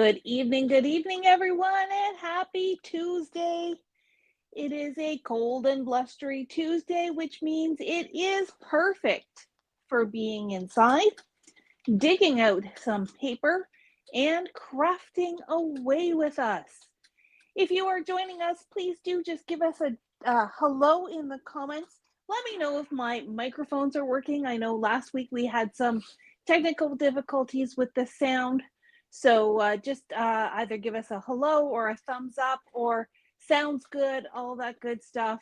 Good evening, everyone, and happy Tuesday. It is a cold and blustery Tuesday, which means it is perfect for being inside, digging out some paper, and crafting away with us. If you are joining us, please do just give us a hello in the comments. Let me know if my microphones are working. I know last week we had some technical difficulties with the sound. So just either give us a hello or a thumbs up or sounds good, all that good stuff.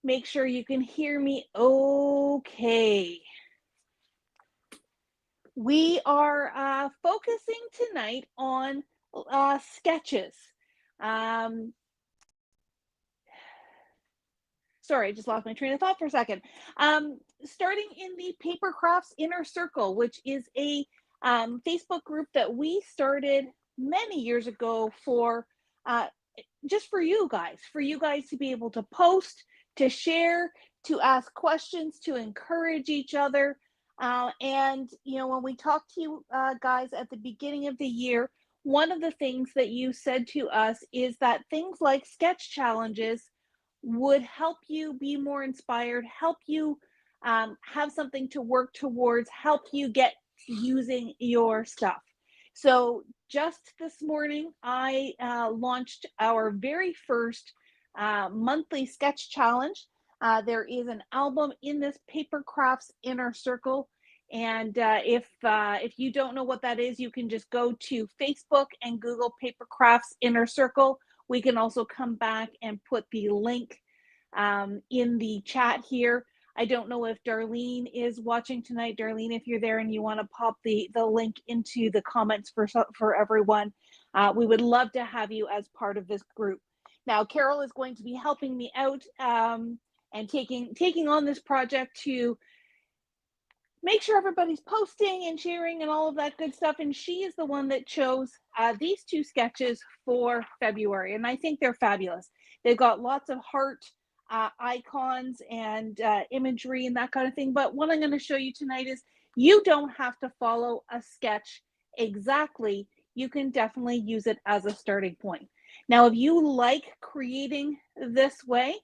Make sure you can hear me okay. We are focusing tonight on sketches. Sorry, I just lost my train of thought for a second. Starting in the Papercrafter Inner Circle, which is a Facebook group that we started many years ago for just for you guys to be able to post, to share, to ask questions, to encourage each other. And you know, when we talked to you guys at the beginning of the year, one of the things that you said to us is that things like sketch challenges would help you be more inspired, help you have something to work towards, help you get using your stuff. So just this morning, I launched our very first monthly sketch challenge. There is an album in this Papercrafter Inner Circle. And if you don't know what that is, you can just go to Facebook and Google Papercrafter Inner Circle. We can also come back and put the link in the chat here. I don't know if Darlene is watching tonight. Darlene, if you're there and you want to pop the link into the comments for everyone, we would love to have you as part of this group. Now, Carol is going to be helping me out and taking on this project to make sure everybody's posting and sharing and all of that good stuff. And she is the one that chose these two sketches for February. And I think they're fabulous. They've got lots of heart icons and imagery and that kind of thing. But what I'm going to show you tonight is you don't have to follow a sketch exactly. You can definitely use it as a starting point. Now, if you like creating this way,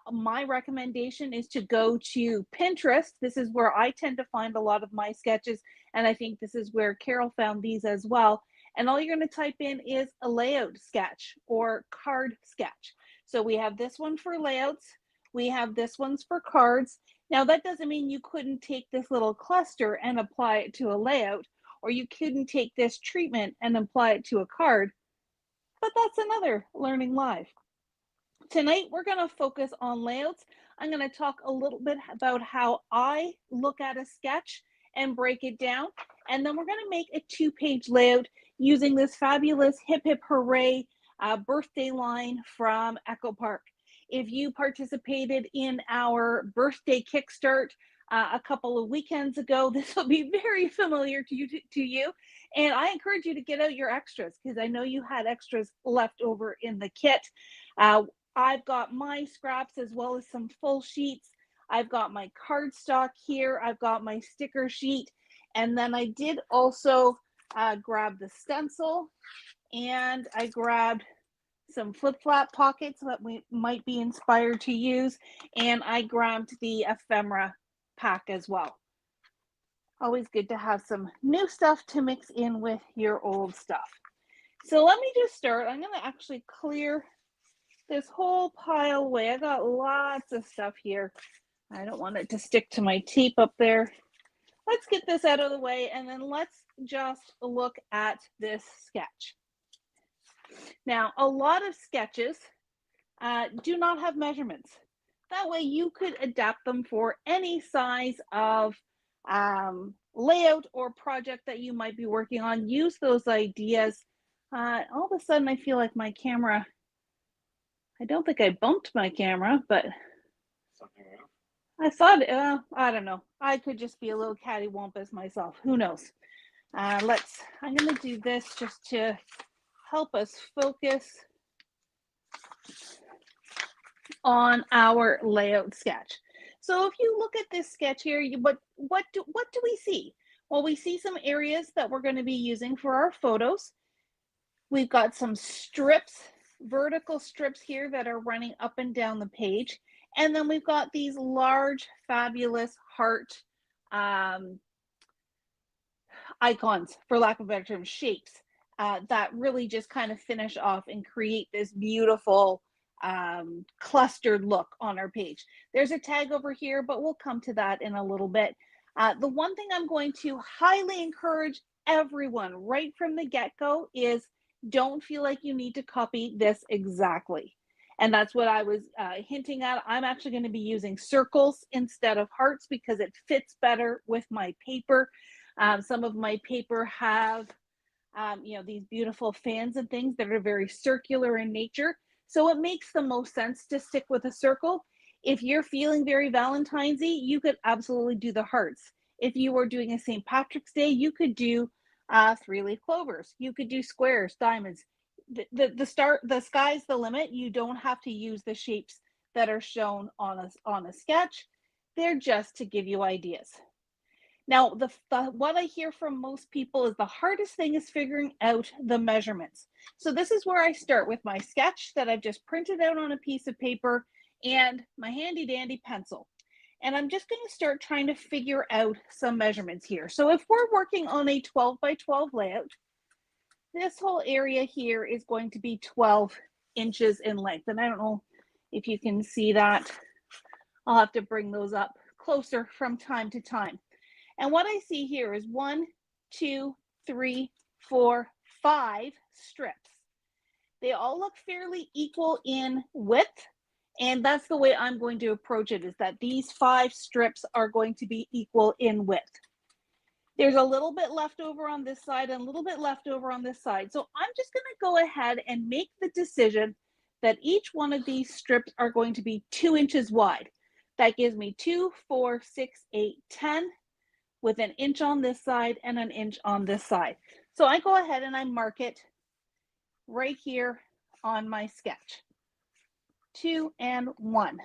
my recommendation is to go to Pinterest. This is where I tend to find a lot of my sketches, and I think this is where Carol found these as well. And all you're going to type in is a layout sketch or card sketch. So we have this one for layouts. We have this one's for cards. Now that doesn't mean you couldn't take this little cluster and apply it to a layout, or you couldn't take this treatment and apply it to a card, but that's another Learning Live. Tonight, we're going to focus on layouts. I'm going to talk a little bit about how I look at a sketch and break it down. And then we're going to make a 2-page layout using this fabulous Hip Hip Hooray birthday line from Echo Park. If you participated in our birthday kickstart a couple of weekends ago, this will be very familiar to you. And I encourage you to get out your extras because I know you had extras left over in the kit. I've got my scraps as well as some full sheets. I've got my cardstock here. I've got my sticker sheet. And then I did also grab the stencil, and I grabbed some flip-flap pockets that we might be inspired to use. And I grabbed the ephemera pack as well. Always good to have some new stuff to mix in with your old stuff. So let me just start. I'm going to actually clear this whole pile away. I got lots of stuff here. I don't want it to stick to my tape up there. Let's get this out of the way, and then let's just look at this sketch. Now, a lot of sketches do not have measurements. That way you could adapt them for any size of layout or project that you might be working on. Use those ideas. All of a sudden, I feel like my camera, I don't think I bumped my camera, but I thought, I don't know. I could just be a little cattywampus myself. Who knows? I'm going to do this just to help us focus on our layout sketch. So if you look at this sketch here, what do we see? Well, we see some areas that we're going to be using for our photos. We've got some strips, vertical strips here that are running up and down the page. And then we've got these large, fabulous heart icons, for lack of a better term, shapes that really just kind of finish off and create this beautiful clustered look on our page. There's a tag over here, but we'll come to that in a little bit. The one thing I'm going to highly encourage everyone right from the get-go is don't feel like you need to copy this exactly. And that's what I was hinting at. I'm actually going to be using circles instead of hearts because it fits better with my paper. Some of my paper have, these beautiful fans and things that are very circular in nature. So it makes the most sense to stick with a circle. If you're feeling very Valentine's-y, you could absolutely do the hearts. If you were doing a St. Patrick's Day, you could do 3-leaf clovers. You could do squares, diamonds. The sky's the limit. You don't have to use the shapes that are shown on a sketch. They're just to give you ideas. Now, what I hear from most people is the hardest thing is figuring out the measurements. So this is where I start with my sketch that I've just printed out on a piece of paper and my handy dandy pencil. And I'm just going to start trying to figure out some measurements here. So if we're working on a 12 by 12 layout, this whole area here is going to be 12 inches in length. And I don't know if you can see that. I'll have to bring those up closer from time to time. And what I see here is 1, 2, 3, 4, 5 strips. They all look fairly equal in width. And that's the way I'm going to approach it, is that these 5 strips are going to be equal in width. There's a little bit left over on this side and a little bit left over on this side. So I'm just going to go ahead and make the decision that each one of these strips are going to be 2 inches wide. That gives me 2, 4, 6, 8, 10. With an inch on this side and an inch on this side. So I go ahead and I mark it right here on my sketch. 2 and 1.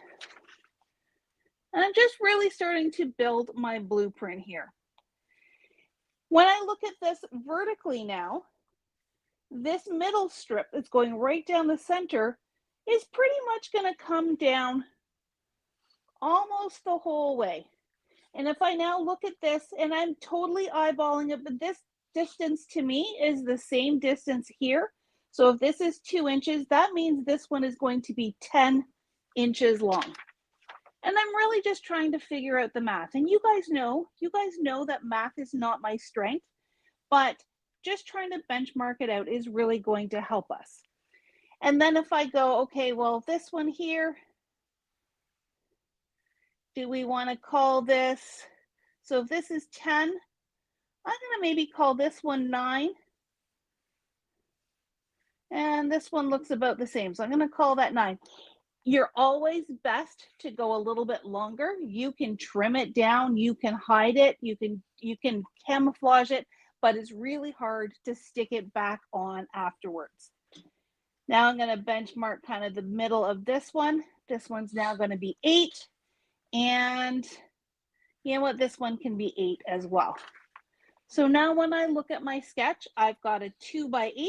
And I'm just really starting to build my blueprint here. When I look at this vertically now, this middle strip that's going right down the center is pretty much going to come down almost the whole way. And if I now look at this, and I'm totally eyeballing it, but this distance to me is the same distance here. So if this is 2 inches, that means this one is going to be 10 inches long. And I'm really just trying to figure out the math. And you guys know that math is not my strength, but just trying to benchmark it out is really going to help us. And then if I go, okay, well, this one here, do we want to call this, so if this is 10, I'm going to maybe call this one 9. And this one looks about the same. So I'm going to call that 9. You're always best to go a little bit longer. You can trim it down. You can hide it. You can camouflage it, but it's really hard to stick it back on afterwards. Now I'm going to benchmark kind of the middle of this one. This one's now going to be 8. And you know what, this one can be 8 as well. So now when I look at my sketch, I've got a 2 by 8,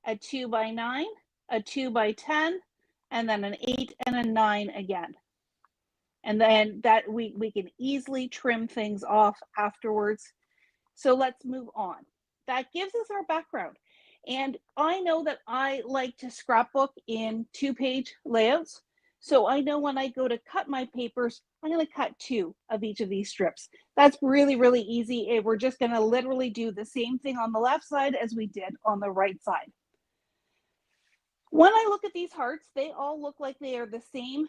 a 2 by 9, a 2 by 10, and then an 8 and a 9 again. And then that we can easily trim things off afterwards. So let's move on. That gives us our background. And I know that I like to scrapbook in 2-page layouts. So I know when I go to cut my papers, I'm going to cut 2 of each of these strips. That's really, really easy. We're just going to literally do the same thing on the left side as we did on the right side. When I look at these hearts, they all look like they are the same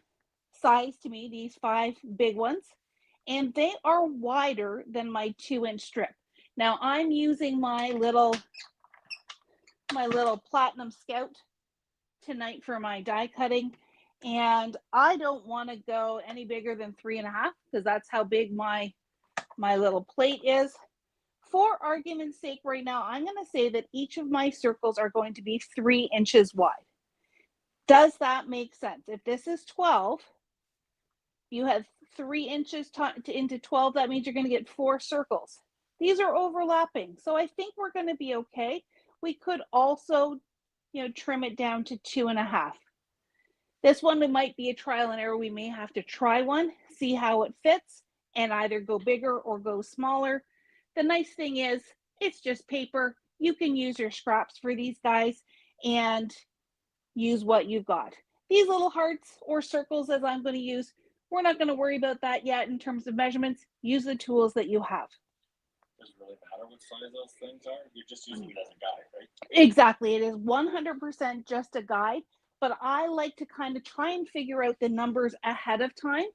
size to me, these 5 big ones, and they are wider than my 2-inch strip. Now I'm using my little Platinum Scout tonight for my die cutting. And I don't want to go any bigger than 3.5 because that's how big my little plate is. For argument's sake right now, I'm going to say that each of my circles are going to be 3 inches wide. Does that make sense? If this is 12, you have 3 inches into 12, that means you're going to get 4 circles. These are overlapping. So I think we're going to be okay. we could also, trim it down to 2.5. This one might be a trial and error. We may have to try one, see how it fits, and either go bigger or go smaller. The nice thing is it's just paper. You can use your scraps for these guys and use what you've got. These little hearts or circles, as I'm going to use, we're not going to worry about that yet in terms of measurements. Use the tools that you have. Does it really matter what size those things are? You're just using it as a guide, right? Exactly. It is 100% just a guide, but I like to kind of try and figure out the numbers ahead of time,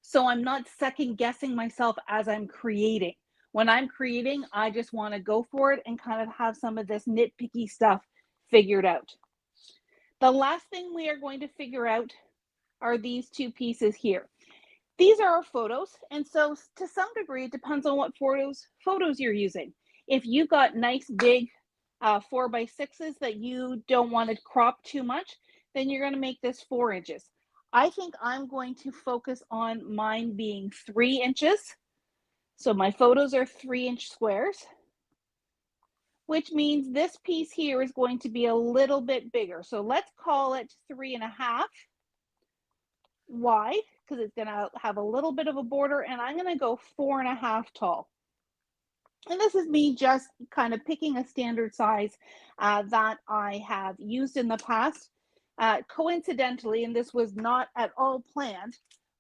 so I'm not second guessing myself as I'm creating. When I'm creating, I just want to go for it and kind of have some of this nitpicky stuff figured out. The last thing we are going to figure out are these two pieces here. These are our photos, and so to some degree, it depends on what photos you're using. If you've got nice big 4x6s that you don't want to crop too much, then you're going to make this 4 inches. I think I'm going to focus on mine being 3 inches. So my photos are 3-inch squares, which means this piece here is going to be a little bit bigger. So let's call it 3.5 wide, because it's going to have a little bit of a border, and I'm going to go 4.5 tall. And this is me just kind of picking a standard size that I have used in the past. Coincidentally, and this was not at all planned,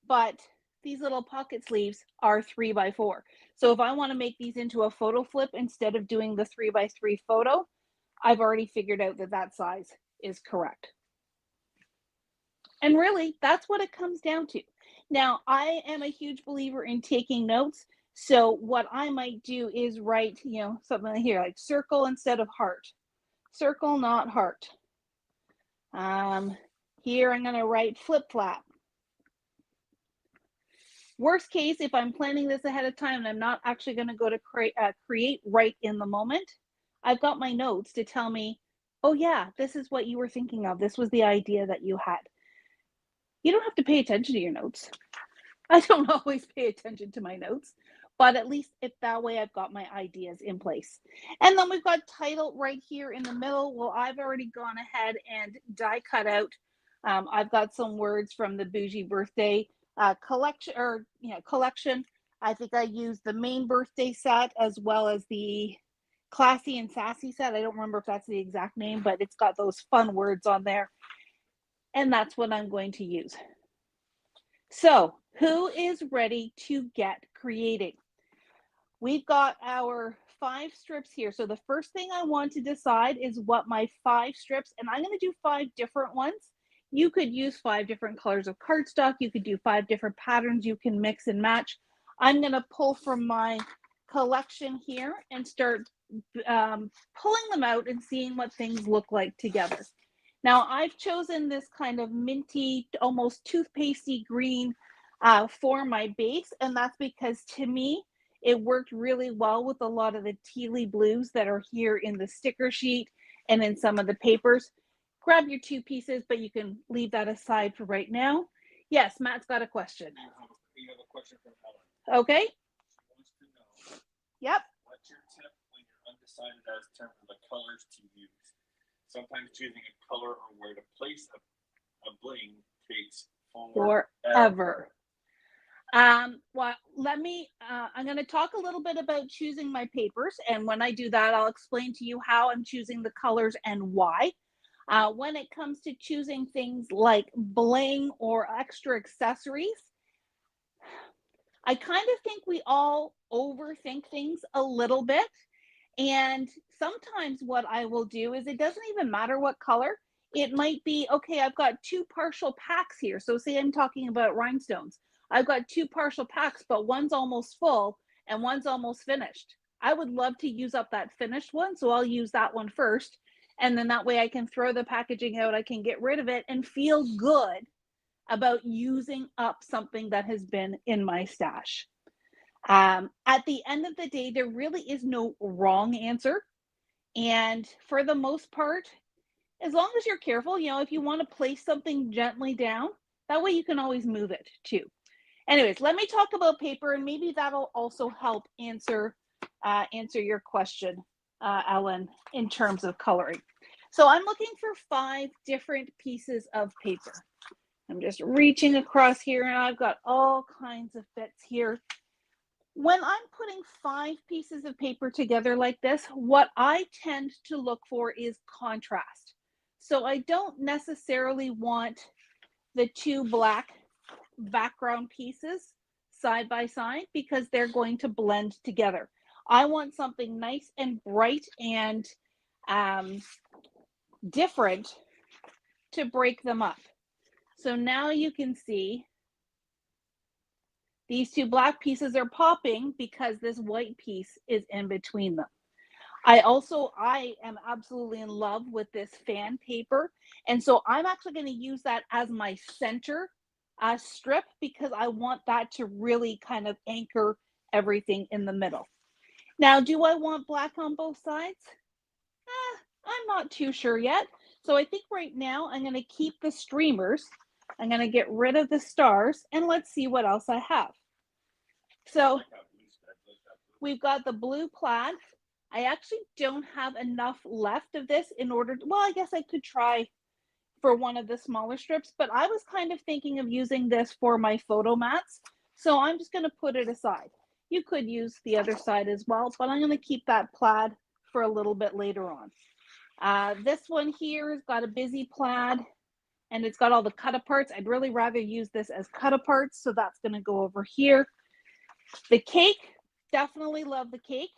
but these little pocket sleeves are 3x4. So if I want to make these into a photo flip instead of doing the 3x3 photo, I've already figured out that that size is correct. And really, that's what it comes down to. Now, I am a huge believer in taking notes. So what I might do is write, something here like circle instead of heart. Circle, not heart. Here I'm going to write flip-flap. Worst case, if I'm planning this ahead of time and I'm not actually going to go to create right in the moment, I've got my notes to tell me, oh yeah, this is what you were thinking of. This was the idea that you had. You don't have to pay attention to your notes. I don't always pay attention to my notes, but at least if that way I've got my ideas in place. And then we've got title right here in the middle. Well, I've already gone ahead and die cut out. I've got some words from the Bougie Birthday collection. I think I used the main birthday set as well as the Classy and Sassy set. I don't remember if that's the exact name, but it's got those fun words on there. And that's what I'm going to use. So who is ready to get creating? We've got our 5 strips here. So the first thing I want to decide is what my 5 strips, and I'm going to do 5 different ones. You could use 5 different colors of cardstock. You could do 5 different patterns you can mix and match. I'm going to pull from my collection here and start pulling them out and seeing what things look like together. Now I've chosen this kind of minty, almost toothpastey green for my base, and that's because to me, it worked really well with a lot of the tealy blues that are here in the sticker sheet and in some of the papers. Grab your 2 pieces, but you can leave that aside for right now. Yes, Matt's got a question. We have a question from Helen. Okay. She wants to know. Yep. What's your tip when you're undecided as to the colors to use? Sometimes choosing a color or where to place a bling takes forever. Well, I'm going to talk a little bit about choosing my papers. And when I do that, I'll explain to you how I'm choosing the colors and why. When it comes to choosing things like bling or extra accessories, I kind of think we all overthink things a little bit. And sometimes what I will do is it doesn't even matter what color. It might be, okay, I've got 2 partial packs here. So say I'm talking about rhinestones. I've got 2 partial packs, but one's almost full and one's almost finished. I would love to use up that finished one, so I'll use that one first. And then that way I can throw the packaging out, I can get rid of it and feel good about using up something that has been in my stash. At the end of the day, there really is no wrong answer. And for the most part, as long as you're careful, if you want to place something gently down, that way you can always move it too. Anyways, let me talk about paper, and maybe that'll also help answer your question. Ellen, in terms of coloring. So I'm looking for 5 different pieces of paper. I'm just reaching across here and I've got all kinds of bits here. When I'm putting 5 pieces of paper together like this, what I tend to look for is contrast. So I don't necessarily want the 2 black background pieces side by side because they're going to blend together. I want something nice and bright and different to break them up. So now you can see these 2 black pieces are popping because this white piece is in between them. I am absolutely in love with this fan paper. And so I'm actually going to use that as my center strip because I want that to really kind of anchor everything in the middle. Now, do I want black on both sides? I'm not too sure yet. So I think right now I'm going to keep the streamers. I'm going to get rid of the stars and let's see what else I have. So we've got the blue plaid. I actually don't have enough left of this in order to, well, I guess I could try for one of the smaller strips, but I was kind of thinking of using this for my photo mats. So I'm just going to put it aside. You could use the other side as well, but I'm going to keep that plaid for a little bit later on. This one here has got a busy plaid and it's got all the cut aparts. I'd really rather use this as cut aparts. So that's going to go over here. The cake, definitely love the cake.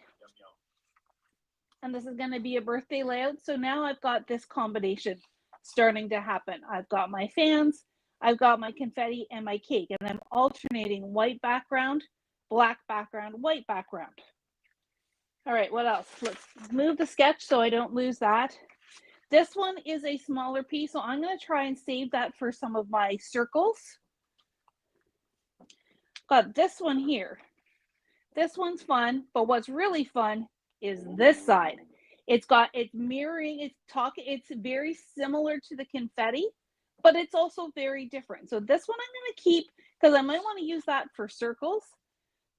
And this is going to be a birthday layout. So now I've got this combination starting to happen. I've got my fans, I've got my confetti and my cake, and I'm alternating white background, black background, white background. All right, what else? Let's move the sketch so I don't lose that. This one is a smaller piece, so I'm going to try and save that for some of my circles. Got this one here. This one's fun, but what's really fun is this side. It's mirroring, it's very similar to the confetti, but it's also very different. So this one I'm going to keep because I might want to use that for circles,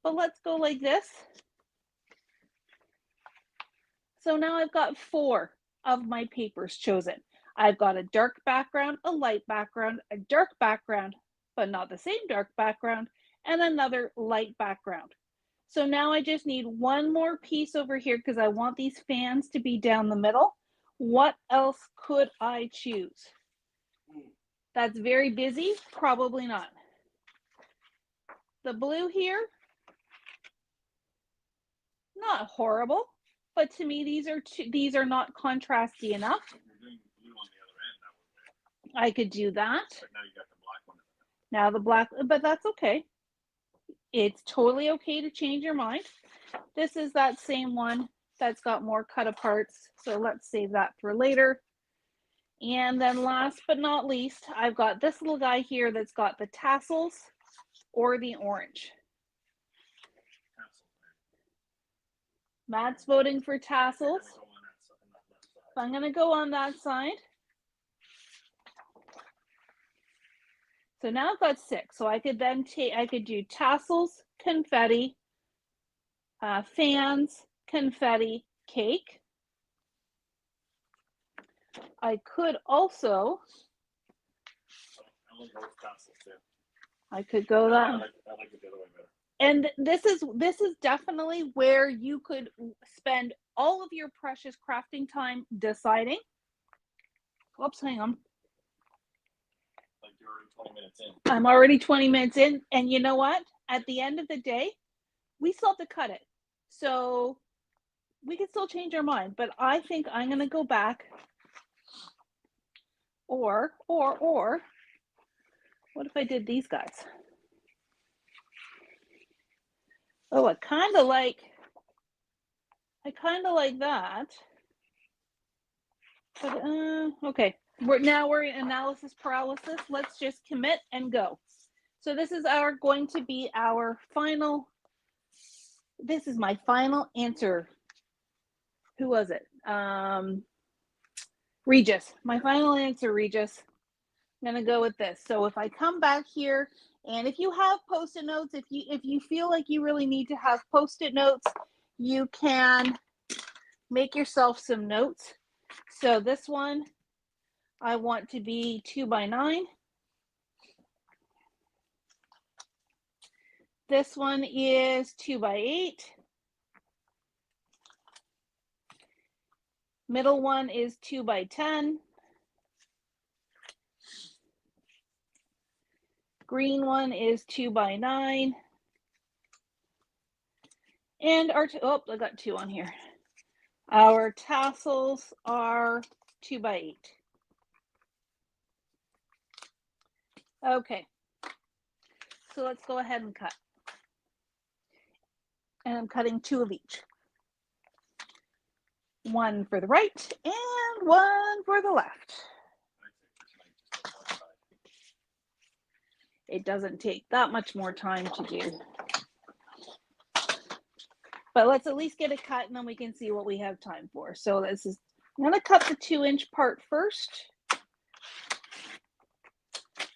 but let's go like this. So now I've got 4 of my papers chosen. I've got a dark background, a light background, a dark background, but not the same dark background, and another light background. So now I just need one more piece over here because I want these fans to be down the middle. What else could I choose? That's very busy, probably not. The blue here, not horrible, but to me these are not contrasty enough. I could do that. But now you got the black one. Now the black, but that's okay. It's totally okay to change your mind. This is that same one that's got more cut aparts. So let's save that for later. And then last but not least, I've got this little guy here that's got the tassels or the orange. Matt's voting for tassels. So I'm going to go on that side. So now I've got 6. So I could then I could do tassels, confetti, fans, confetti, cake. I could also. I could go that. I like it the other way better. And this is definitely where you could spend all of your precious crafting time deciding. Oops, hang on. Like you're already 20 minutes in. I'm already 20 minutes in, and you know what? At the end of the day, we still have to cut it. So we can still change our mind, but I think I'm going to go back or what if I did these guys? Oh, I kind of like that. But, okay, we're in analysis paralysis. Let's just commit and go. So this is going to be our final. This is my final answer. Who was it? Regis. My final answer, Regis. I'm gonna go with this. So if I come back here, and if you have post-it notes, if you feel like you really need to have post-it notes, you can make yourself some notes. So this one, I want to be 2 by 9. This one is 2 by 8. Middle one is 2 by 10. Green one is 2 by 9. And our, oh, I got 2 on here. Our tassels are 2 by 8. Okay, so let's go ahead and cut. And I'm cutting 2 of each. 1 for the right and 1 for the left. It doesn't take that much more time to do. But let's at least get a cut and then we can see what we have time for. So this is, I'm going to cut the 2-inch part first.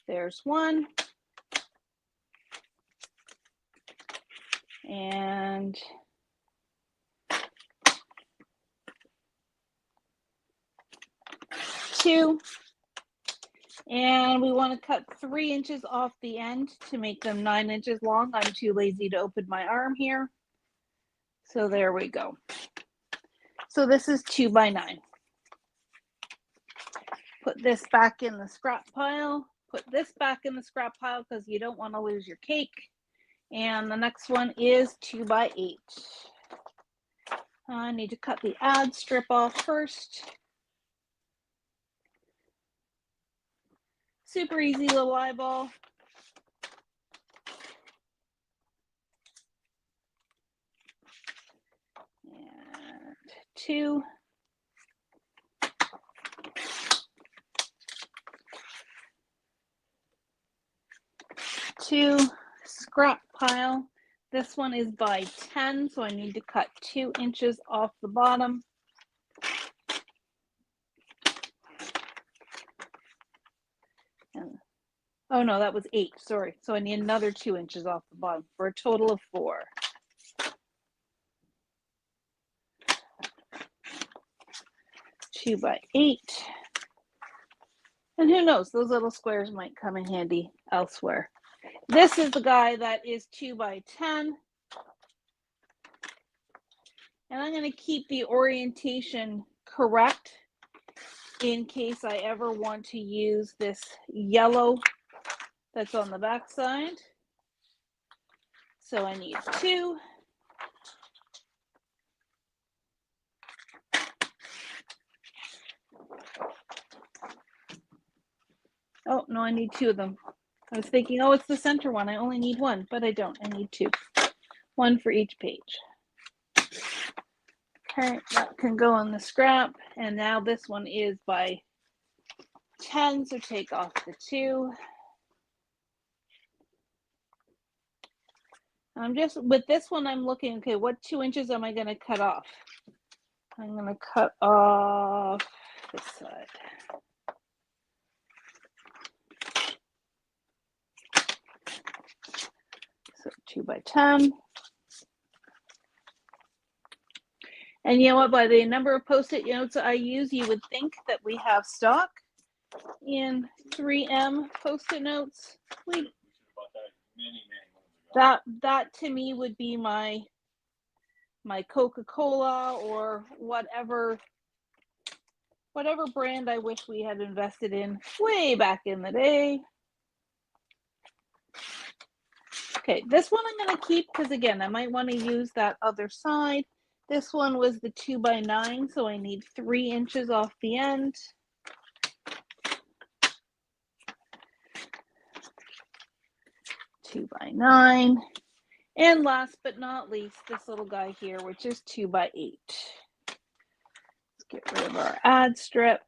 There's 1. And 2. And we want to cut 3 inches off the end to make them 9 inches long. I'm too lazy to open my arm here. So there we go. So this is 2 by 9. Put this back in the scrap pile. Put this back in the scrap pile because you don't want to lose your cake. And the next one is 2 by 8. I need to cut the ad strip off first. Super easy little eyeball. And 2. 2 scrap pile. This one is by 10, so I need to cut 2 inches off the bottom. And, oh no, that was 8, sorry. So I need another 2 inches off the bottom for a total of 4. Two by 8. And who knows, those little squares might come in handy elsewhere. This is the guy that is 2 by 10. And I'm going to keep the orientation correct in case I ever want to use this yellow that's on the back side. So I need 2. Oh, no, I need 2 of them. I was thinking, oh, it's the center one. I only need 1, but I don't. I need 2. 1 for each page. Okay, that can go on the scrap. And now this one is by 10, so take off the 2. I'm just, with this one, I'm looking, okay, what 2 inches am I going to cut off? I'm going to cut off this side. So 2 by 10. And you know what, by the number of Post-it notes I use, you would think that we have stock in 3M Post-it notes. That to me would be my Coca-Cola or whatever brand I wish we had invested in way back in the day. Okay, this one I'm going to keep because, again, I might want to use that other side. This one was the 2 by 9, so I need 3 inches off the end. Two by 9. And last but not least, this little guy here, which is 2 by 8. Let's get rid of our ad strip.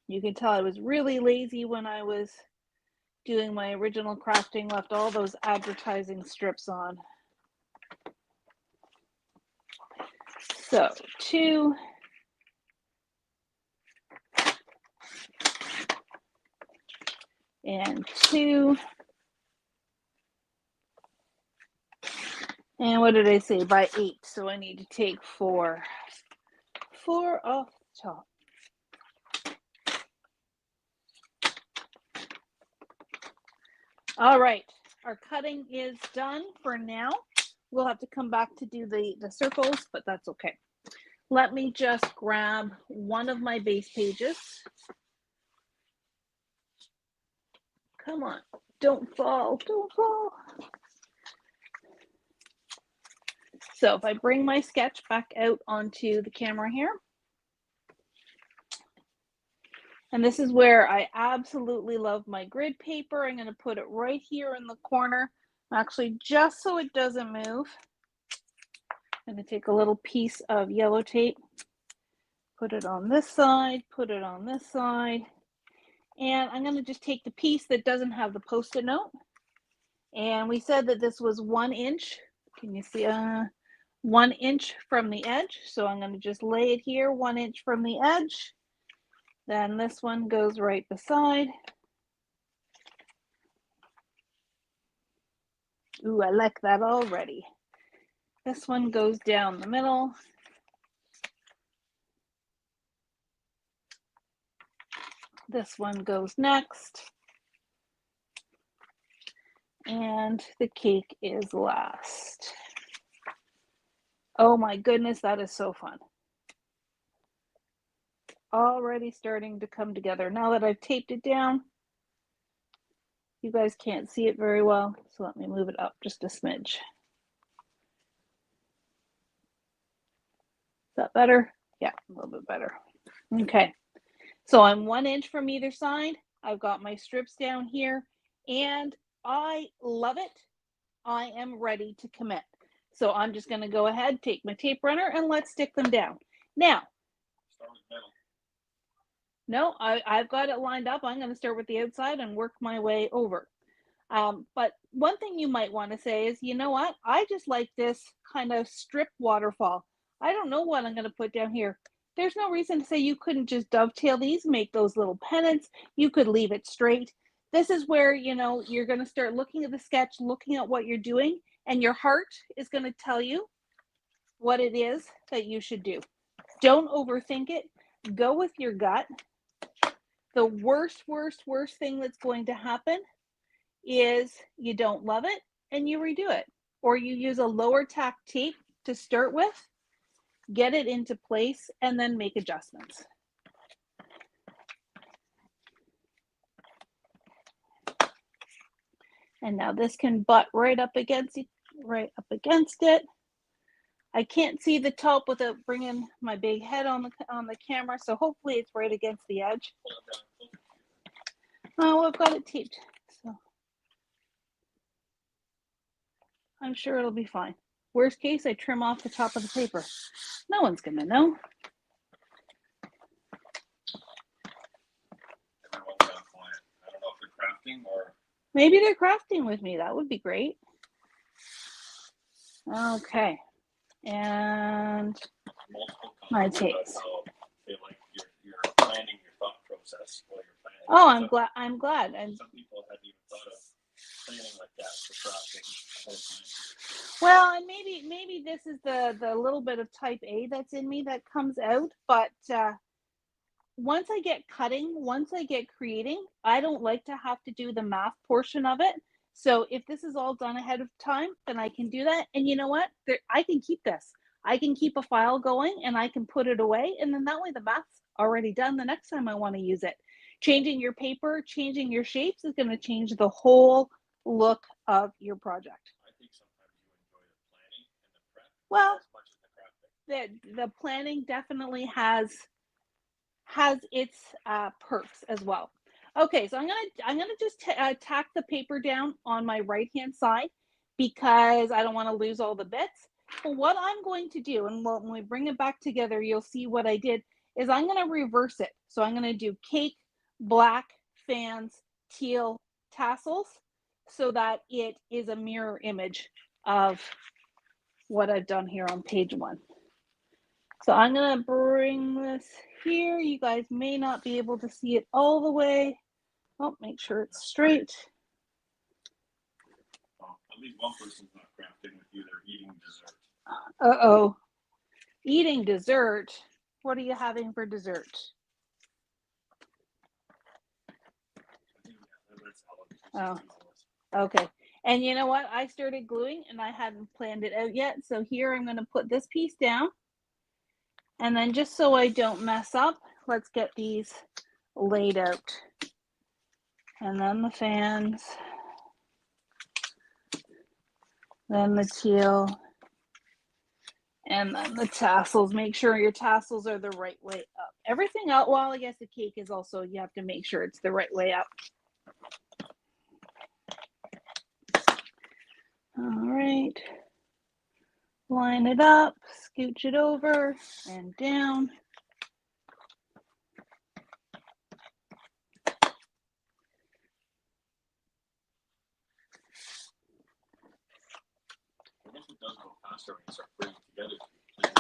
You can tell I was really lazy when I was doing my original crafting, left all those advertising strips on. So 2. And 2. And what did I say? By 8. So I need to take 4. 4 off the top. All right, our cutting is done for now. We'll have to come back to do the circles, but that's okay. Let me just grab one of my base pages. Come on, don't fall, don't fall. So if I bring my sketch back out onto the camera here, and this is where I absolutely love my grid paper. I'm going to put it right here in the corner, actually just so it doesn't move. I'm going to take a little piece of yellow tape, put it on this side, put it on this side, and I'm going to just take the piece that doesn't have the Post-it note. And we said that this was 1 inch. Can you see 1 inch from the edge? So I'm going to just lay it here 1 inch from the edge. Then this one goes right beside. Ooh, I like that already. This one goes down the middle. This one goes next. And the cake is last. Oh my goodness, that is so fun. Already starting to come together. Now that I've taped it down, you guys can't see it very well, so let me move it up just a smidge. Is that better? Yeah, a little bit better. Okay, so I'm 1 inch from either side. I've got my strips down here, and I love it. I am ready to commit. So I'm just going to go ahead, take my tape runner, and let's stick them down. Now, Start with metal. No, I've got it lined up. I'm going to start with the outside and work my way over. But one thing you might want to say is, you know what? I just like this kind of strip waterfall. I don't know what I'm going to put down here. There's no reason to say you couldn't just dovetail these, make those little pennants. You could leave it straight. This is where, you know, you're going to start looking at the sketch, looking at what you're doing, and your heart is going to tell you what it is that you should do. Don't overthink it. Go with your gut. The worst thing that's going to happen is you don't love it and you redo it, or you use a lower tack tape to start with, get it into place, and then make adjustments. And now this can butt right up against it. I can't see the top without bringing my big head on the camera, so hopefully it's right against the edge. Oh, I've got it taped, so I'm sure it'll be fine. Worst case, I trim off the top of the paper. No one's gonna know. Everyone's on client. I don't know if they're crafting or... Maybe they're crafting with me. That would be great. Okay. And my tapes. They like you're planning your thought process while you're planning. Oh, I'm glad. And some people hadn't even thought of planning like that for crafting. Well, and maybe this is the little bit of type A that's in me that comes out, but once I get cutting, once I get creating, I don't like to have to do the math portion of it. So if this is all done ahead of time, then I can do that. And you know what? I can keep this. I can keep a file going and I can put it away. And then that way the math's already done the next time I want to use it. Changing your paper, changing your shapes is going to change the whole look of your project. I think sometimes you enjoy the planning and the prep as much as the crafting. The planning definitely has its perks as well. Okay, so I'm gonna just tack the paper down on my right hand side because I don't want to lose all the bits. But what I'm going to do, and when we bring it back together, you'll see what I did, is I'm going to reverse it. So I'm going to do cake, black, fans, teal, tassels, so that it is a mirror image of what I've done here on page 1. So I'm going to bring this here. You guys may not be able to see it all the way. Oh, make sure it's straight. Well, at least one person's not crafting with you. They're eating dessert. Uh-oh. Eating dessert. What are you having for dessert? Oh, okay. And you know what? I started gluing and I hadn't planned it out yet. So here I'm going to put this piece down. And then just so I don't mess up, let's get these laid out. And then the fans. Then the teal. And then the tassels. Make sure your tassels are the right way up. Everything else, well, I guess the cake is also, you have to make sure it's the right way up. All right. Line it up, scooch it over and down.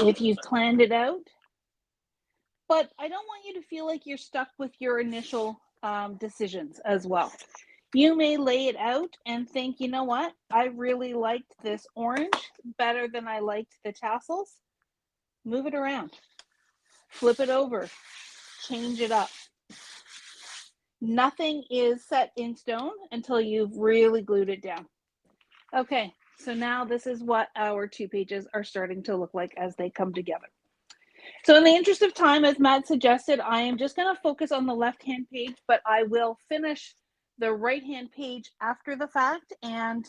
If you've planned it out. But I don't want you to feel like you're stuck with your initial decisions as well. You may lay it out and think, you know what? I really liked this orange better than I liked the tassels. Move it around. Flip it over. Change it up. Nothing is set in stone until you've really glued it down. Okay, so now this is what our 2 pages are starting to look like as they come together. So in the interest of time, as Matt suggested, I am just going to focus on the left-hand page, but I will finish the right-hand page after the fact and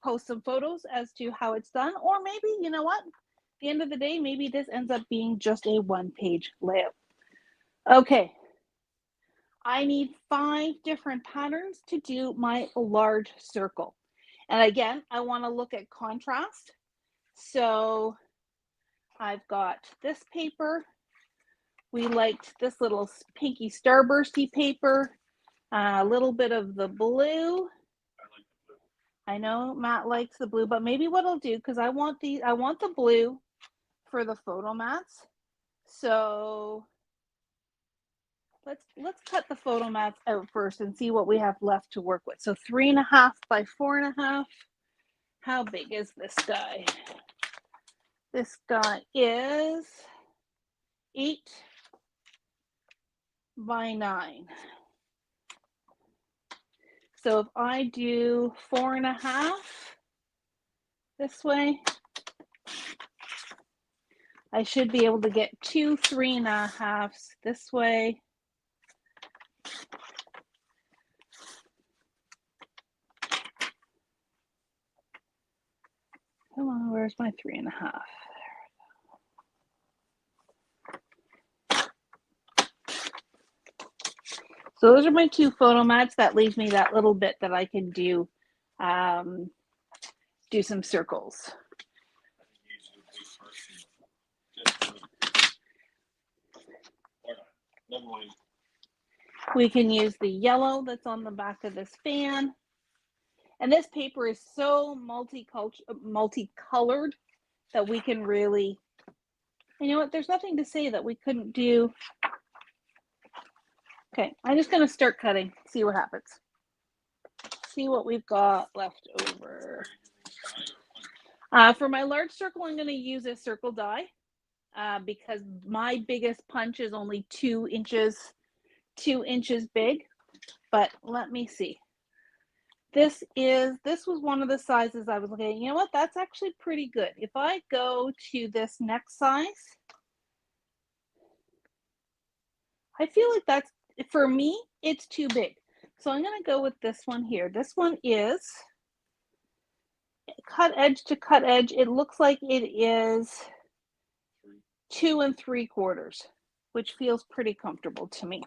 post some photos as to how it's done. Or maybe, you know what? At the end of the day, maybe this ends up being just a 1-page layout. Okay. I need 5 different patterns to do my large circle. And again, I want to look at contrast. So I've got this paper. We liked this little pinky starbursty paper. A little bit of the blue. I know Matt likes the blue, but maybe what I'll do, because I want the blue for the photo mats. So let's cut the photo mats out first and see what we have left to work with. So 3.5 by 4.5. How big is this guy? This guy is 8 by 9. So if I do 4.5 this way, I should be able to get 2 3.5 this way. Come on, where's my 3.5? So those are my 2 photo mats. That leaves me that little bit that I can do some circles. We can use the yellow that's on the back of this fan. And this paper is so multicolored that we can really, you know what, there's nothing to say that we couldn't do. Okay, I'm just going to start cutting, see what happens. See what we've got left over. For my large circle, I'm going to use a circle die because my biggest punch is only 2 inches big. But let me see. This was one of the sizes I was looking at. You know what? That's actually pretty good. If I go to this next size, I feel like that's, for me, it's too big. So I'm going to go with this one here. This one is cut edge to cut edge. It looks like it is 2 3/4, which feels pretty comfortable to me.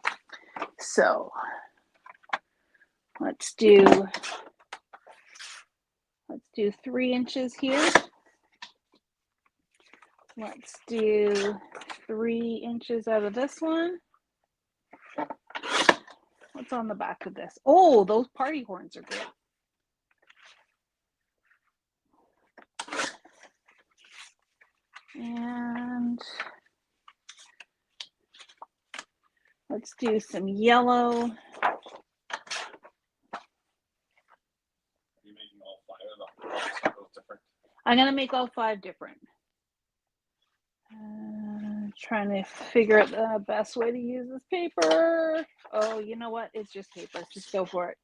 So let's do 3 inches here. Let's do 3 inches out of this one. What's on the back of this? Oh, those party horns are good. And let's do some yellow. I'm going to make all 5 different. Trying to figure out the best way to use this paper. Oh, you know what? It's just paper. Just go for it.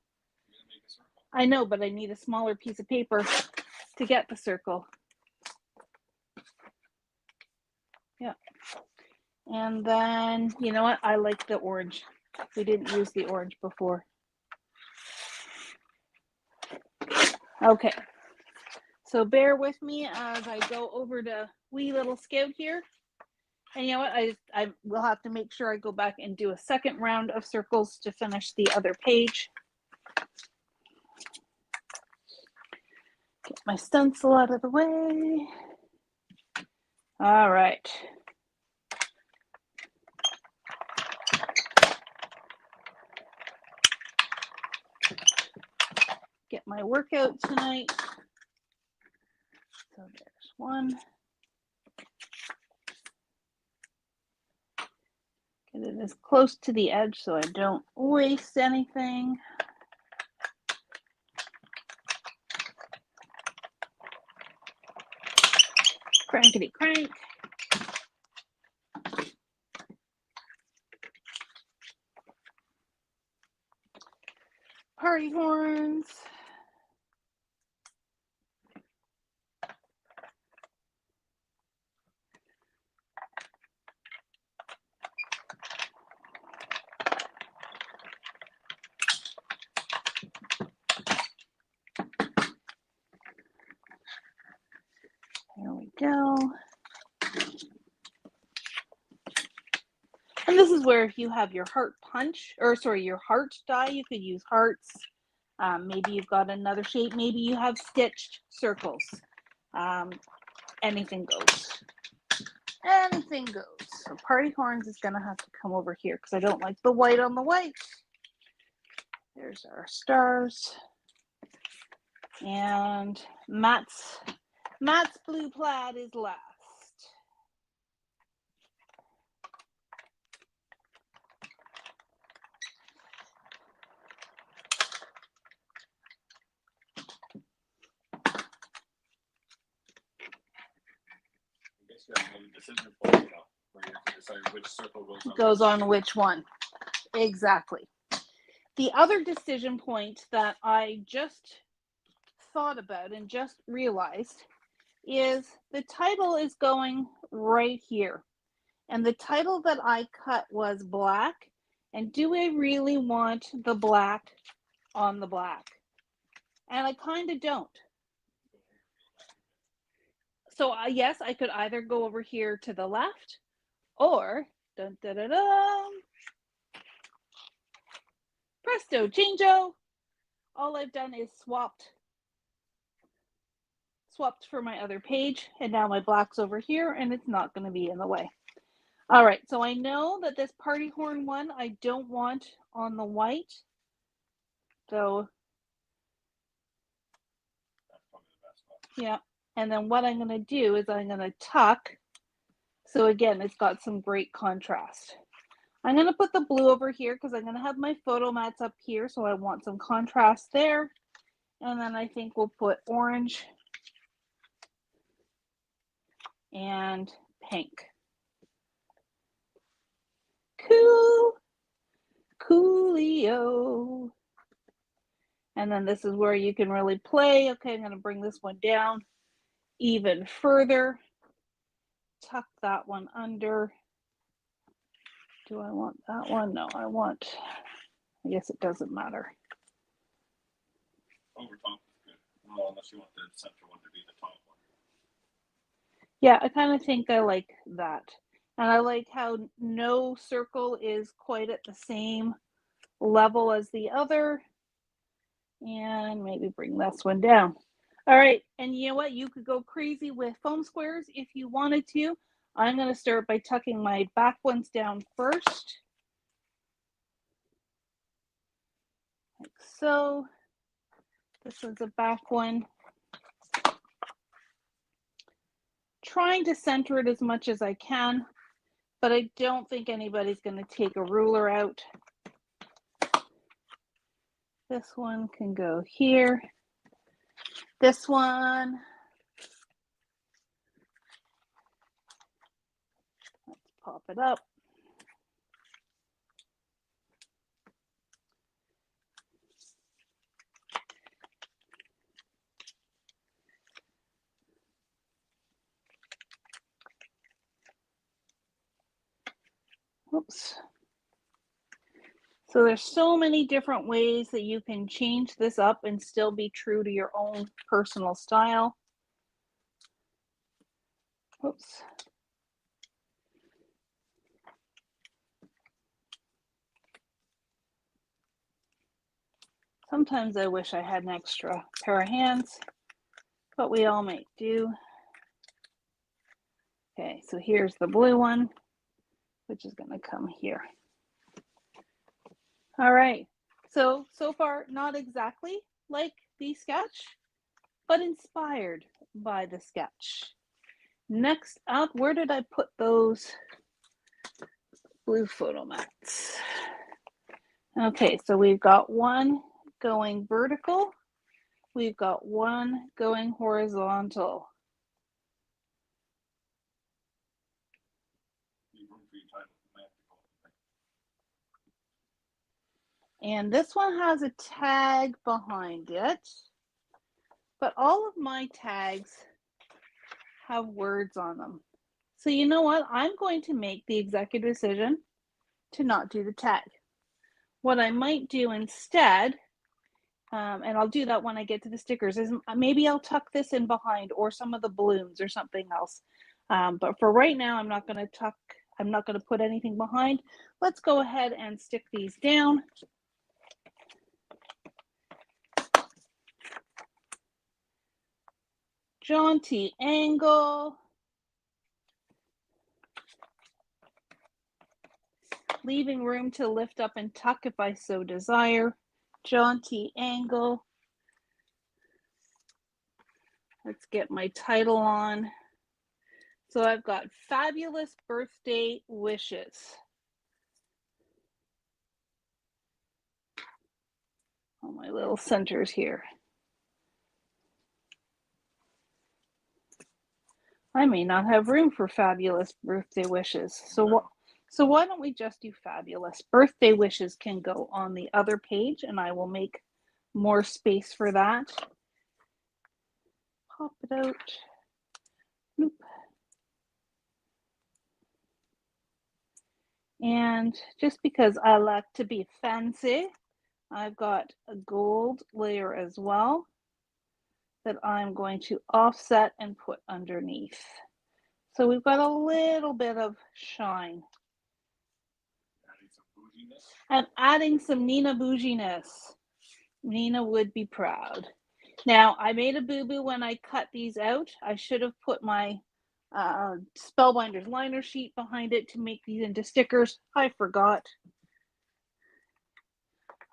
I know, but I need a smaller piece of paper to get the circle. Yeah. And then, you know what? I like the orange. We didn't use the orange before. Okay. So bear with me as I go over to wee little Scout here. And you know what? I will have to make sure I go back and do a second round of circles to finish the other page. Get my stencil out of the way. All right. Get my workout tonight. So there's one. Get it as close to the edge so I don't waste anything. Crankety crank. Party horns. There we go. And this is where if you have your heart punch, or sorry, your heart die, you could use hearts. Maybe you've got another shape. Maybe you have stitched circles. Anything goes. Anything goes. So party horns is going to have to come over here because I don't like the white on the white. There's our stars. And Matt's blue plaid is last. Decision point, you know, where you have to decide which circle goes on which one. Exactly. The other decision point that I just thought about and just realized is the title is going right here. And the title that I cut was black. And do I really want the black on the black? And I kind of don't. So yes, I could either go over here to the left or dun, dun, dun, dun, presto changeo. All I've done is swapped for my other page, and now my black's over here and it's not going to be in the way. All right, so I know that this party horn one I don't want on the white. So yeah. And then what I'm going to do is I'm going to tuck. So again, it's got some great contrast. I'm going to put the blue over here because I'm going to have my photo mats up here. So I want some contrast there. And then I think we'll put orange and pink. Coolio. And then this is where you can really play. Okay, I'm going to bring this one down even further. Tuck that one under. Do I want that one? No, I guess it doesn't matter. Over top is good. Well, unless you want the center one to be the top one. Yeah, I kind of think I like that. And I like how no circle is quite at the same level as the other. And maybe bring this one down. All right, and you know what? You could go crazy with foam squares if you wanted to. I'm going to start by tucking my back ones down first. Like so. This one's a back one. Trying to center it as much as I can, but I don't think anybody's going to take a ruler out. This one can go here. This one, let's pop it up. Oops. So there's so many different ways that you can change this up and still be true to your own personal style. Oops. Sometimes I wish I had an extra pair of hands, but we all make do. Okay, so here's the blue one, which is going to come here. All right, so far not exactly like the sketch, but inspired by the sketch. Next up, where did I put those blue photo mats? Okay, so we've got one going vertical. We've got one going horizontal. And this one has a tag behind it, but all of my tags have words on them. So you know what? I'm going to make the executive decision to not do the tag. What I might do instead, and I'll do that when I get to the stickers, is maybe I'll tuck this in behind or some of the balloons or something else. But for right now, I'm not going to put anything behind. Let's go ahead and stick these down. Jaunty angle. Leaving room to lift up and tuck if I so desire. Jaunty angle. Let's get my title on. So I've got fabulous birthday wishes. All my little centers here. I may not have room for fabulous birthday wishes. So why don't we just do fabulous? Birthday wishes can go on the other page, and I will make more space for that. Pop it out. Nope. And just because I like to be fancy, I've got a gold layer as well that I'm going to offset and put underneath. So we've got a little bit of shine. And adding some Nina bouginess. Nina would be proud. Now, I made a boo-boo when I cut these out. I should have put my Spellbinders liner sheet behind it to make these into stickers. I forgot.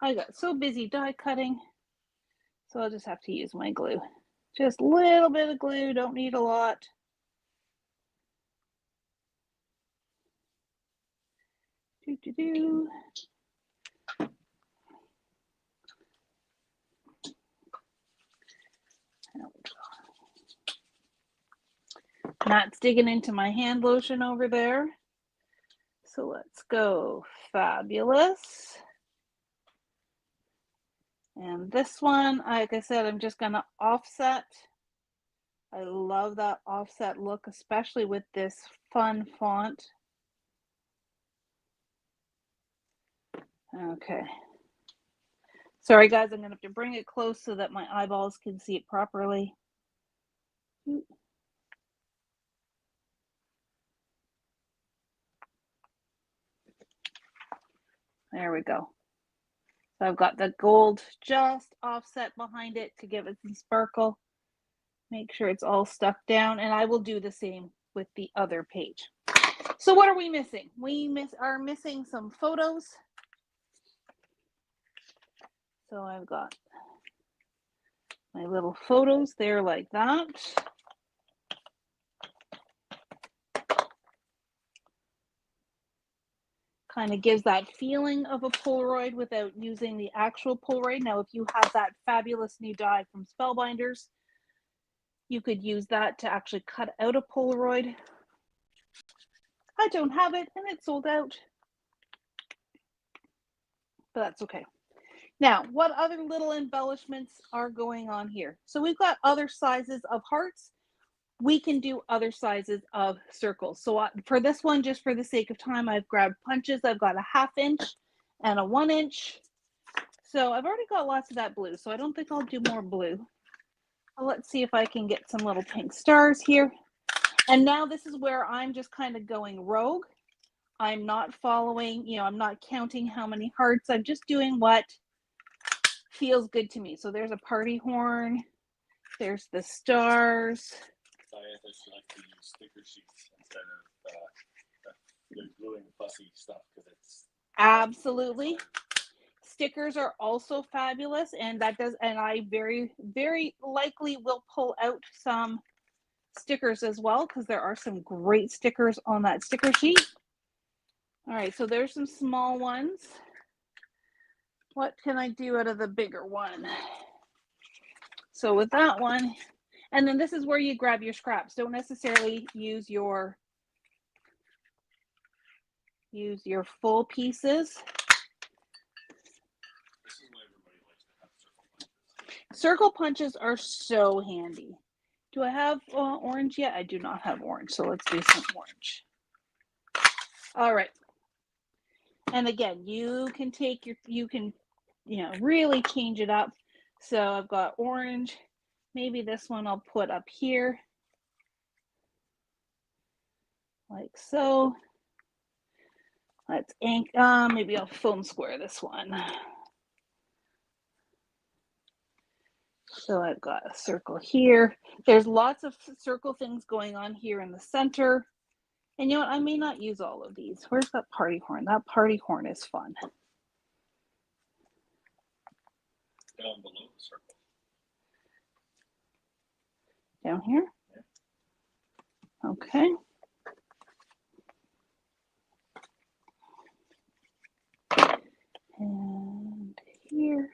I got so busy die cutting. So I'll just have to use my glue. Just a little bit of glue, don't need a lot. Matt's digging into my hand lotion over there. So let's go fabulous. And this one, like I said, I'm just going to offset. I love that offset look, especially with this fun font. Okay. Sorry, guys, I'm going to have to bring it close so that my eyeballs can see it properly. There we go. So I've got the gold just offset behind it to give it some sparkle. Make sure it's all stuck down, and I will do the same with the other page. So what are we missing? We are missing some photos. So I've got my little photos there like that. Kind of gives that feeling of a Polaroid without using the actual Polaroid. Now, if you have that fabulous new die from Spellbinders, you could use that to actually cut out a Polaroid. I don't have it and it's sold out. But that's okay. Now, what other little embellishments are going on here? So we've got other sizes of hearts. We can do other sizes of circles. So for this one, just for the sake of time, I've grabbed punches. I've got a 1/2 inch and a 1 inch. So I've already got lots of that blue, so I don't think I'll do more blue. Well, let's see if I can get some little pink stars here. And now this is where I'm just kind of going rogue. I'm not following, I'm not counting how many hearts. I'm just doing what feels good to me. So there's a party horn. There's the stars. Diantha likes to use sticker sheets instead of gluing fussy stuff because it's absolutely. Stickers are also fabulous, and I very, very likely will pull out some stickers as well because there are some great stickers on that sticker sheet. All right, so there's some small ones. What can I do out of the bigger one? So with that one, and then this is where you grab your scraps. Don't necessarily use your full pieces. Circle punches are so handy. Do I have orange yet? I do not have orange, so let's do some orange. All right. And again, you can take really change it up. So I've got orange. Maybe this one I'll put up here. Like so. Let's ink, maybe I'll foam square this one. So I've got a circle here. There's lots of circle things going on here in the center. And you know what? I may not use all of these. Where's that party horn? That party horn is fun. Down below the circle. Down here? Yeah. Okay. And here.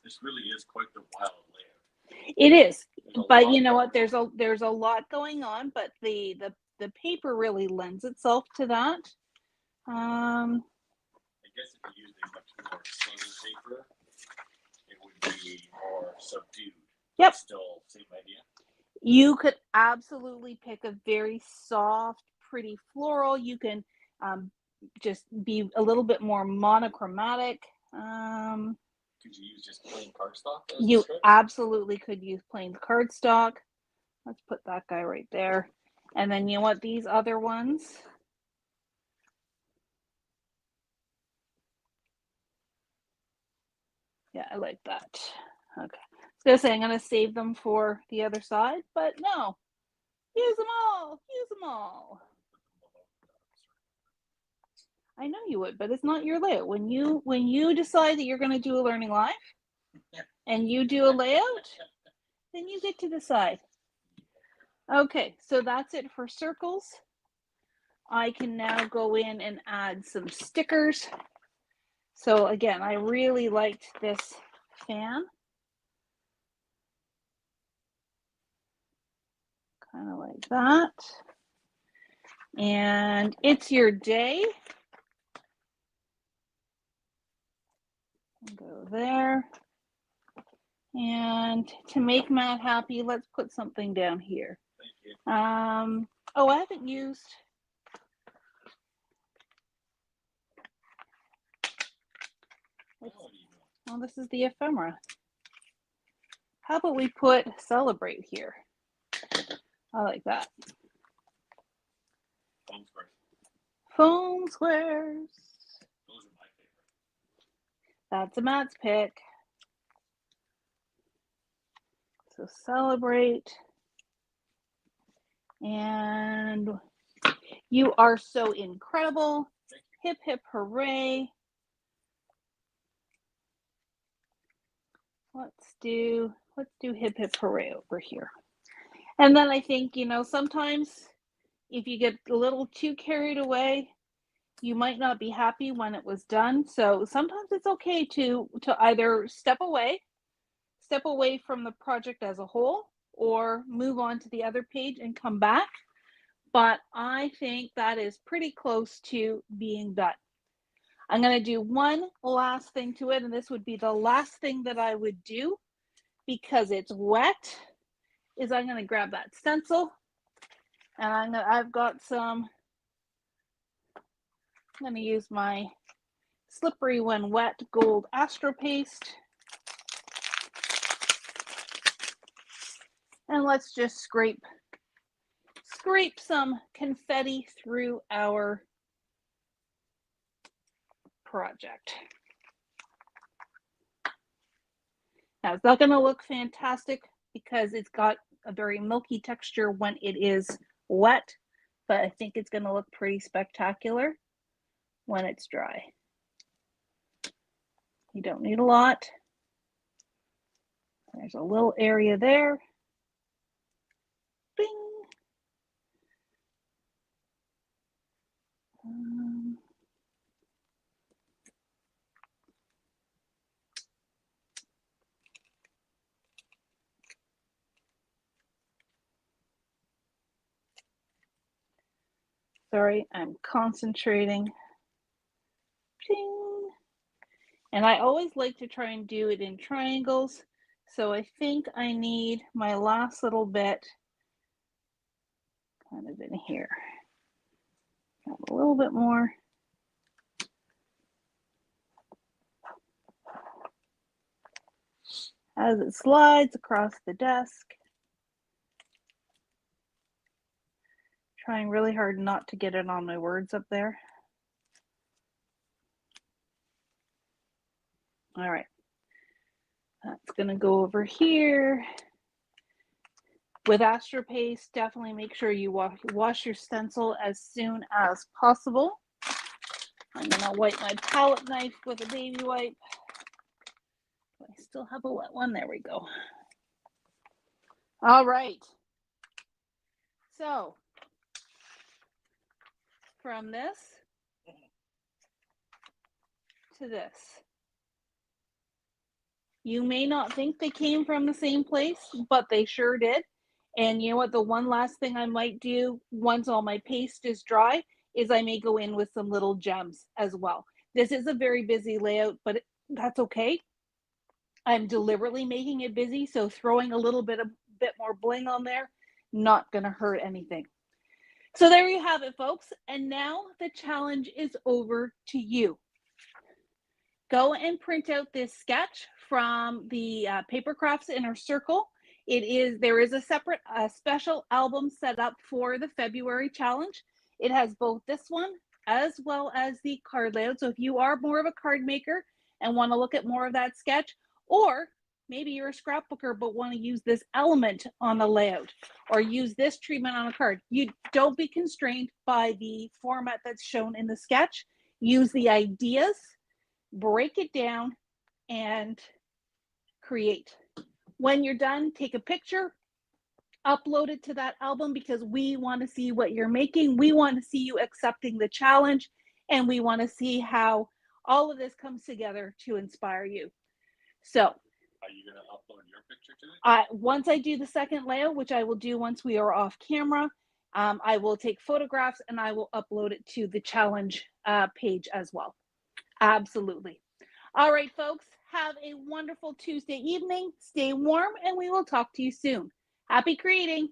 This really is quite the wild layout. It is, but you know what? There's a lot going on, but the paper really lends itself to that. I guess if you used a much more sunny paper, it would be more subdued. Yep. Still, same idea. You could absolutely pick a very soft, pretty floral. You can just be a little bit more monochromatic. Could you use just plain cardstock? You absolutely could use plain cardstock. Let's put that guy right there. And then you know what? These other ones. Yeah, I like that. Okay. I was going to say I'm going to save them for the other side, but no. Use them all. Use them all. I know you would, but it's not your layout. When you decide that you're going to do a learning live and you do a layout, then you get to decide. Okay, so that's it for circles. I can now go in and add some stickers. So again, I really liked this fan. Kind of like that. And it's your day. Go there. And to make Matt happy, let's put something down here. Thank you. I haven't used. Well, this is the ephemera. How about we put celebrate here? I like that. Foam squares. Foam squares. Those are my favorite. That's a Matt's pick. So celebrate. And you are so incredible. Hip, hip, hooray. Let's do hip, hip, hooray over here. And then I think, sometimes if you get a little too carried away, you might not be happy when it was done. So sometimes it's okay to either step away from the project as a whole, or move on to the other page and come back. But I think that is pretty close to being done. I'm going to do one last thing to it, and this would be the last thing that I would do because it's wet, is I'm going to grab that stencil, and I'm going to use my Slippery When Wet Gold Astro Paste. And let's just scrape some confetti through our project. Now, it's not going to look fantastic because it's got a very milky texture when it is wet, but I think it's going to look pretty spectacular when it's dry. You don't need a lot. There's a little area there. Bing. Sorry, I'm concentrating. Ping. And I always like to try and do it in triangles. So I think I need my last little bit kind of in here. Got a little bit more. As it slides across the desk. Trying really hard not to get it on my words up there. All right. That's going to go over here. With Astro Paste, definitely make sure you wash your stencil as soon as possible. I'm going to wipe my palette knife with a baby wipe. I still have a wet one. There we go. All right. So, from this to this. You may not think they came from the same place, but they sure did. And you know what? The one last thing I might do once all my paste is dry is I may go in with some little gems as well. This is a very busy layout, but that's okay. I'm deliberately making it busy, so throwing a little bit more bling on there, not going to hurt anything. So there you have it, folks. And now the challenge is over to you. Go and print out this sketch from the Papercrafter Inner Circle. There is a separate special album set up for the February challenge. It has both this one as well as the card layout. So if you are more of a card maker and want to look at more of that sketch, or maybe you're a scrapbooker but want to use this element on the layout or use this treatment on a card, you don't be constrained by the format that's shown in the sketch. Use the ideas, break it down, and create. When you're done, take a picture, upload it to that album because we want to see what you're making. We want to see you accepting the challenge, and we want to see how all of this comes together to inspire you. So, are you going to upload your picture to it? Once I do the second layout, which I will do once we are off camera, I will take photographs and I will upload it to the challenge page as well. Absolutely. All right, folks, have a wonderful Tuesday evening. Stay warm, and we will talk to you soon. Happy creating.